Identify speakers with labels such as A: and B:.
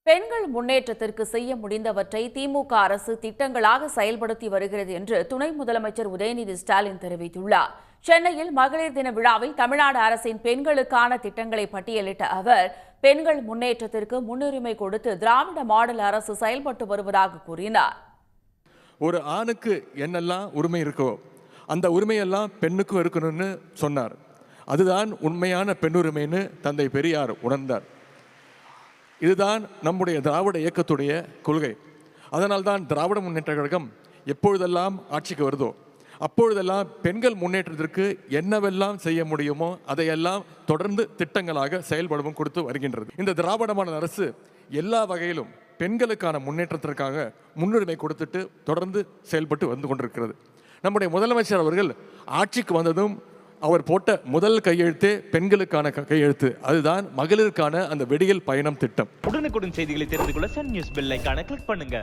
A: பெண்கள் முன்னேற்றத்திற்கு செய்ய முடிந்தவற்றை திமுக அரசு திட்டங்களாக செயல்படுத்தி வருகிறது என்று துணை முதலமைச்சர் உதயநிதி ஸ்டாலின் தெரிவித்துள்ளார். சென்னையில் மகளிர் தின விழாவில் தமிழ்நாடு அரசின் பெண்களுக்கான திட்டங்களை பட்டியலிட்ட அவர், பெண்கள் முன்னேற்றத்திற்கு முன்னுரிமை கொடுத்து திராவிட மாடல் அரசு செயல்பட்டு வருவதாக கூறினார்.
B: ஒரு ஆணுக்கு என்னெல்லாம் உரிமை இருக்கோ அந்த உரிமையெல்லாம் பெண்ணுக்கும் இருக்கணும்னு சொன்னார். அதுதான் உண்மையான பெண்ணுரிமைன்னு தந்தை பெரியார் உணர்ந்தார். இதுதான் நம்முடைய திராவிட இயக்கத்துடைய கொள்கை. அதனால்தான் திராவிட முன்னேற்ற கழகம் எப்பொழுதெல்லாம் ஆட்சிக்கு வருதோ அப்பொழுதெல்லாம் பெண்கள் முன்னேற்றத்திற்கு என்னவெல்லாம் செய்ய முடியுமோ அதையெல்லாம் தொடர்ந்து திட்டங்களாக செயல்படவும் கொடுத்து வருகின்றது. இந்த திராவிட மாடல் அரசு எல்லா வகையிலும் பெண்களுக்கான முன்னேற்றத்திற்காக முன்னுரிமை கொடுத்துட்டு தொடர்ந்து செயல்பட்டு வந்து கொண்டிருக்கிறது. நம்முடைய முதலமைச்சர் அவர்கள் ஆட்சிக்கு வந்ததும் அவர் போட்ட முதல் கையெழுத்தே பெண்களுக்கான கையெழுத்து. அதுதான் மகளிருக்கான அந்த வெடியல் பயணம் திட்டம்.
C: உடனுக்குடன் செய்திகளை தெரிந்து கொள்ள சன் நியூஸ் பெல் ஐகானை கிளிக் பண்ணுங்க.